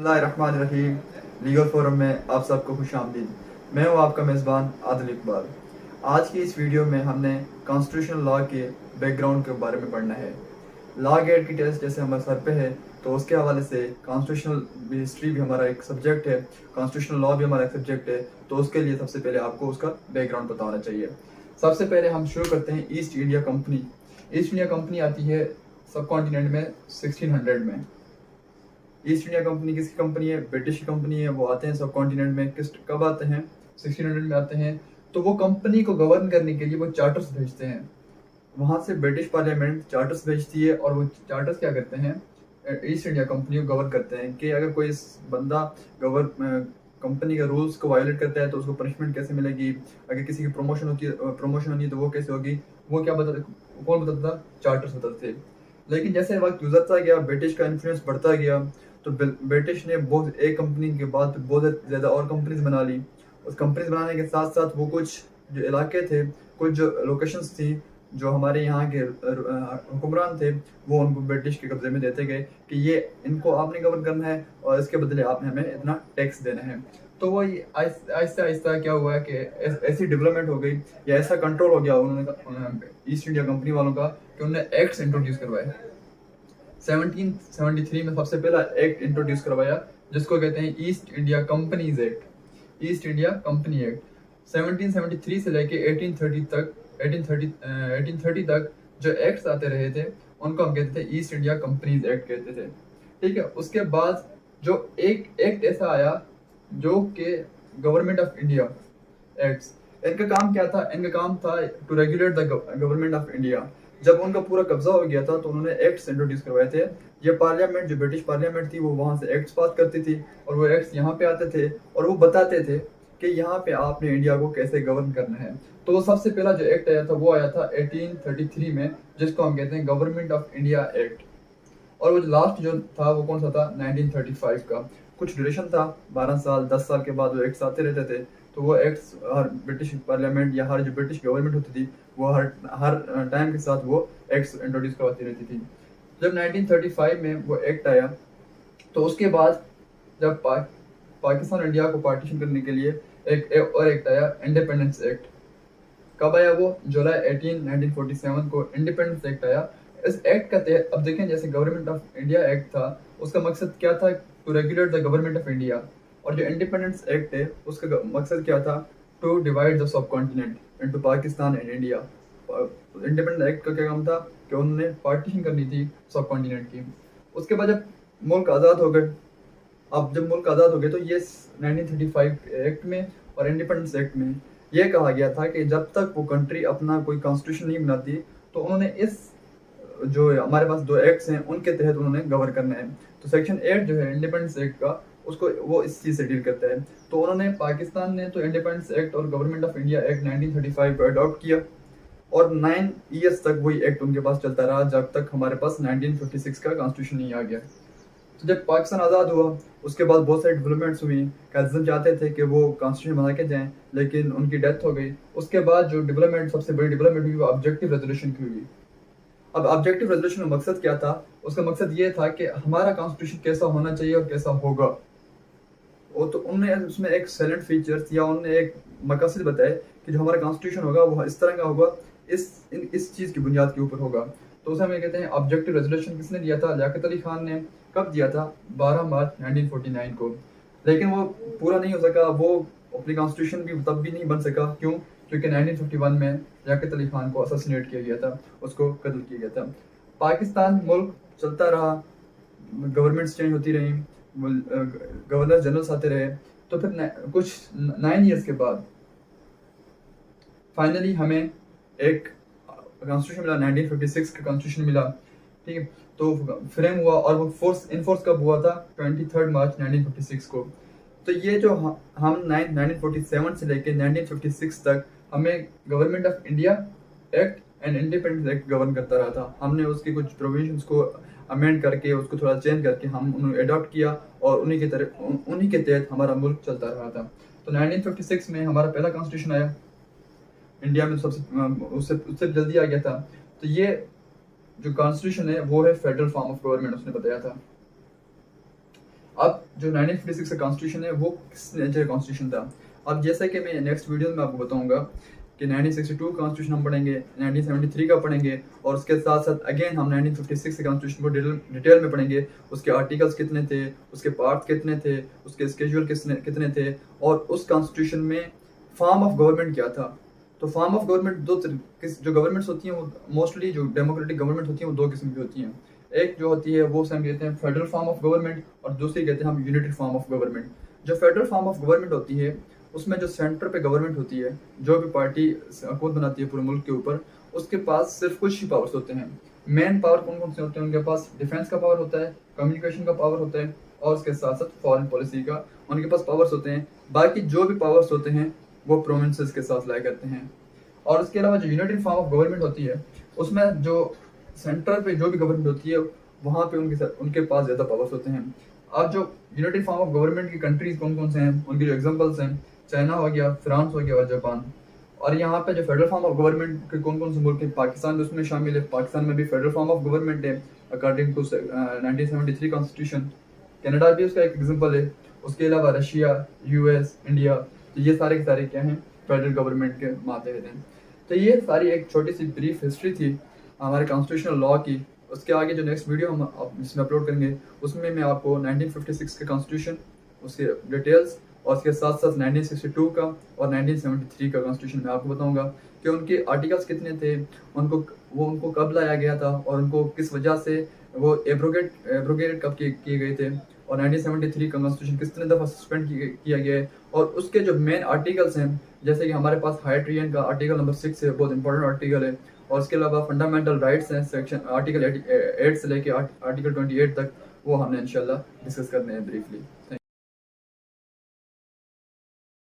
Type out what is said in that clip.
बिस्मिल्लाहिर्रहमानिर्रहीम। Legal forum में आप सबको खुश आमदीद। मैं हूँ आपका मेज़बान आदिल इकबाल। आज की इस वीडियो में हमने कॉन्स्टिट्यूशनल लॉ के बैकग्राउंड के बारे में पढ़ना है। लॉ गेट की टेस्ट जैसे हमारे सर पे है, तो उसके हवाले से कॉन्स्टिट्यूशनल हिस्ट्री भी हमारा एक सब्जेक्ट है, कॉन्स्टिट्यूशनल लॉ भी हमारा एक सब्जेक्ट है। तो उसके लिए सबसे पहले आपको उसका बैकग्राउंड पता होना चाहिए। सबसे पहले हम शुरू करते हैं east India company. East India company आती है सब कॉन्टिनेंट में 1600 में। ईस्ट इंडिया कंपनी किसकी कंपनी है? ब्रिटिश की कंपनी है। वो आते हैं सब कॉन्टिनेंट में। कब आते हैं? 1600 में आते हैं। तो वो कंपनी को गवर्न करने के लिए वो चार्टर्स भेजते हैं। वहां से ब्रिटिश पार्लियामेंट चार्टर्स भेजती है और वो चार्टर्स क्या करते हैं? ईस्ट इंडिया कंपनी को गवर्न करते हैं कि अगर कोई बंदा कंपनी के रूल्स को वायलेट करता है तो उसको पनिशमेंट कैसे मिलेगी, अगर किसी की प्रमोशन होनी है तो वो कैसे होगी। वो क्या बताते? कौन बताता था? चार्टर्स बताते थे। लेकिन जैसे वक्त गुजरता गया, ब्रिटिश का इन्फ्लुएंस बढ़ता गया, तो ब्रिटिश ने बहुत एक कंपनी के बाद बहुत ज़्यादा और कंपनीज बना ली। उस कंपनीज बनाने के साथ साथ वो कुछ जो इलाके थे, कुछ जो लोकेशंस थी, जो हमारे यहाँ के हुक्मरान थे, वो उनको ब्रिटिश के कब्जे में देते गए कि ये इनको आपने गवर्न करना है और इसके बदले आपने हमें इतना टैक्स देना है। तो वो आहिस्ता आहिस्ता क्या हुआ है कि ऐसी डेवलपमेंट हो गई या ऐसा कंट्रोल हो गया उन्होंने ईस्ट इंडिया कंपनी वालों का कि उन्होंने एक्ट्स इंट्रोड्यूस करवाए। 1773 में सबसे पहला एक्ट इंट्रोड्यूस करवाया जिसको कहते हैं east India companies act. East India company act 1773 से लेके 1830 तक जो एक्ट्स आते रहे थे उनको हम कहते थे ईस्ट इंडिया कंपनीज एक्ट कहते थे। ठीक है। उसके बाद जो एक एक्ट ऐसा आया जो कि गवर्नमेंट ऑफ इंडिया एक्ट्स। इनका काम क्या था? इनका काम था to regulate the government of India. जब उनका पूरा कब्जा हो गया था तो उन्होंने एक्ट्स इंट्रोड्यूस करवाए थे। ये पार्लियामेंट, जो ब्रिटिश पार्लियामेंट थी, वो वहां से एक्ट्स पास करती थी और वो एक्ट्स यहाँ पे आते थे और वो बताते थे कि यहाँ पे आपने इंडिया को कैसे गवर्न करना है। तो वो सबसे पहला जो एक्ट आया था वो आया था 1833 में, जिसको हम कहते हैं गवर्नमेंट ऑफ इंडिया एक्ट। और वो लास्ट जो था वो कौन सा था? 1935 का। कुछ ड्यूरेशन था, 12 साल 10 साल के बाद वो एक्ट्स आते रहते थे। तो वो एक्ट्स हर ब्रिटिश पार्लियामेंट या हर जो ब्रिटिश गवर्नमेंट होती थी वो हर टाइम के साथ वो एक्ट्स इंट्रोड्यूस करवाती रहती थी। जब 1935 में वो एक्ट आया तो उसके बाद जब पाकिस्तान इंडिया को पार्टीशन करने के लिए एक और एक्ट आया, इंडिपेंडेंस एक्ट। कब आया वो? जुलाई 18 1947 को इंडिपेंडेंस एक्ट आया। इस एक्ट का तहत अब देखें, जैसे गवर्नमेंट ऑफ इंडिया एक्ट था उसका मकसद क्या था? To regulate the government of India. और जो इंडिपेंडेंस एक्ट है उसका मकसद क्या था? To divide the subcontinent into Pakistan and India. Independence act का क्या काम था? कि उन्होंने पार्टीशन करनी थी सब कॉन्टिनेंट की। उसके बाद जब मुल्क आज़ाद हो गए, अब जब मुल्क आज़ाद हो गए तो ये 1935 एक्ट में और इंडिपेंडेंस एक्ट में ये कहा गया था कि जब तक वो कंट्री अपना कोई कॉन्स्टिट्यूशन नहीं बनाती तो उन्होंने इस जो हमारे पास दो एक्ट्स हैं उनके तहत उन्होंने गवर्न करना है। तो सेक्शन 8 जो है इंडिपेंडेंस एक्ट का, उसको वो इस चीज़ से डील करता है। तो उन्होंने, पाकिस्तान ने तो इंडिपेंडेंस एक्ट और गवर्नमेंट ऑफ इंडिया एक्ट 1935 को अडॉप्ट किया और 9 ईयर्स तक वही एक्ट उनके पास चलता रहा जब तक हमारे पास 1956 का कॉन्स्टिट्यूशन नहीं आ गया। तो जब पाकिस्तान आज़ाद हुआ उसके बाद बहुत सारी डेवलपमेंट्स हुई। कायदे चाहते थे कि वो कॉन्स्टिट्यूशन बना के जाएं, लेकिन उनकी डेथ हो गई। उसके बाद जो डेवलपमेंट, सबसे बड़ी डेवलपमेंट हुई वो ऑब्जेक्टिव रेजोल्यूशन की हुई। अब ऑब्जेक्टिव रेजोल्यूशन का मकसद क्या था? उसका मकसद ये था कि हमारा कॉन्स्टिट्यूशन कैसा होना चाहिए और कैसा होगा। वो तो उनने उसमें एक साइलेंट फीचर्स या उनने एक मकसद बताए कि जो हमारा कॉन्स्टिट्यूशन होगा वो इस तरह का होगा, इस चीज़ की बुनियाद के ऊपर होगा। तो उसे हमें कहते हैं ऑब्जेक्टिव रेजोल्यूशन। किसने दिया था? लियाकत अली खान ने। कब दिया था? 12 मार्च 1949 को। लेकिन वो पूरा नहीं हो सका, वो अपनी कॉन्स्टिट्यूशन भी तब भी नहीं बन सका। क्यों? क्योंकि 1951 में लियाकत अली खान को असैसिनेट किया गया था, उसको कत्ल किया गया था। पाकिस्तान मुल्क चलता रहा, गवर्नमेंट्स चेंज होती रही, गवर्नर जनरल्स आते रहे। तो फिर कुछ 9 ईयर्स के बाद फाइनली हमें एक कॉन्स्टिट्यूशन मिला, 1956 का कॉन्स्टिट्यूशन मिला। ठीक है। तो फ्रेम हुआ और वो इनफोर्स कब हुआ था? 23 मार्च 1956 को। तो ये जो हम 1947 से लेके 1956 तक हमें government of India act and independence act govern करता रहा था। हमने उसकी कुछ प्रोविजंस को अमेंड करके, उसको थोड़ा चेंज करके हम उन्हें अडॉप्ट किया और उन्हीं के तहत हमारा मुल्क चलता रहा था। तो 1956 में हमारा पहला कॉन्स्टिट्यूशन आया इंडिया में, उससे जल्दी आ गया था। तो ये जो कॉन्स्टिट्यूशन है वो है फेडरल फॉर्म ऑफ गवर्नमेंट, उसने बताया था। अब जो 1956 का कॉन्स्टिट्यूशन है वो किस नेचर का कॉन्स्टिट्यूशन था। अब जैसा कि मैं नेक्स्ट वीडियो में आपको बताऊंगा कि 1962 कॉन्स्टिट्यूशन हम पढ़ेंगे, 1973 का पढ़ेंगे, और उसके साथ साथ अगेन हम 1956 के कॉन्स्टिट्यूशन को डिटेल में पढ़ेंगे। उसके आर्टिकल्स कितने थे, उसके पार्ट्स कितने थे, उसके स्केड्यूल कितने थे, और उस कॉन्स्टिट्यूशन में फॉर्म ऑफ गवर्नमेंट क्या था। तो फॉर्म ऑफ गवर्नमेंट जो गवर्नमेंट्स होती हैं वो मोस्टली जो डेमोक्रेटिक गवर्नमेंट होती हैं वो दो किस्म की होती हैं। एक जो होती है वो हम कहते हैं फेडरल फॉर्म ऑफ गवर्नमेंट, और दूसरी कहते हैं हम यूनिटी फॉर्म ऑफ गवर्नमेंट। जो फेडरल फॉर्म ऑफ गवर्नमेंट होती है उसमें जो सेंटर पे गवर्नमेंट होती है, जो भी पार्टी हुकूमत बनाती है पूरे मुल्क के ऊपर, उसके पास सिर्फ कुछ ही पावर्स होते हैं। मेन पावर कौन कौन से होते हैं? उनके पास डिफेंस का पावर होता है, कम्युनिकेशन का पावर होता है, और उसके साथ साथ फॉरेन पॉलिसी का उनके पास पावर्स होते हैं। बाकी जो भी पावर्स होते हैं वो प्रोविंसेस के साथ लाया करते हैं। और उसके अलावा जो यूनिटी फॉर्म ऑफ गवर्नमेंट होती है उसमें जो सेंटर पे जो भी गवर्नमेंट होती है वहाँ पे उनके पास ज़्यादा पावर्स होते हैं। अब जो यूनिटी फॉर्म ऑफ गवर्नमेंट की कंट्रीज कौन कौन से हैं, उनके जो एग्जांपल्स हैं, चाइना हो गया, फ्रांस हो गया और जापान। और यहाँ पे जो फेडरल फॉर्म ऑफ गवर्नमेंट के कौन कौन से मुल्क हैं, पाकिस्तान भी उसमें शामिल है। पाकिस्तान में भी फेडरल फॉर्म ऑफ गवर्नमेंट है अकॉर्डिंग टू 1973 कॉन्स्टिट्यूशन। कनाडा भी उसका एक एग्जांपल है। उसके अलावा रशिया, यूएस, इंडिया, तो ये सारे के सारे क्या हैं, फेडरल गवर्नमेंट के मातहत हैं। तो ये सारी एक छोटी सी ब्रीफ हिस्ट्री थी हमारे कॉन्स्टिट्यूशनल लॉ की। उसके आगे जो नेक्स्ट वीडियो हम इसमें अपलोड करेंगे उसमें मैं आपको 1956 के कॉन्स्टिट्यूशन, उसके डिटेल्स, और उसके साथ साथ 1962 का और 1973 का कॉन्स्टिट्यूशन मैं आपको बताऊंगा कि उनके आर्टिकल्स कितने थे, उनको कब लाया गया था, और उनको किस वजह से वो एब्रोगेट कब किए गए थे, और 1973 का कॉन्स्टिट्यूशन कितने दफ़ा सस्पेंड किया गया है। और उसके जो मेन आर्टिकल्स हैं, जैसे कि हमारे पास हायर ट्रियन का आर्टिकल नंबर 6 है, बहुत इंपॉर्टेंट आर्टिकल है। और उसके अलावा फंडामेंटल राइट्स हैं, सेक्शन आर्टिकल 8 से लेके आर्टिकल 28 तक, वो हमने इंशाल्लाह डिस्कस करने हैं ब्रीफली।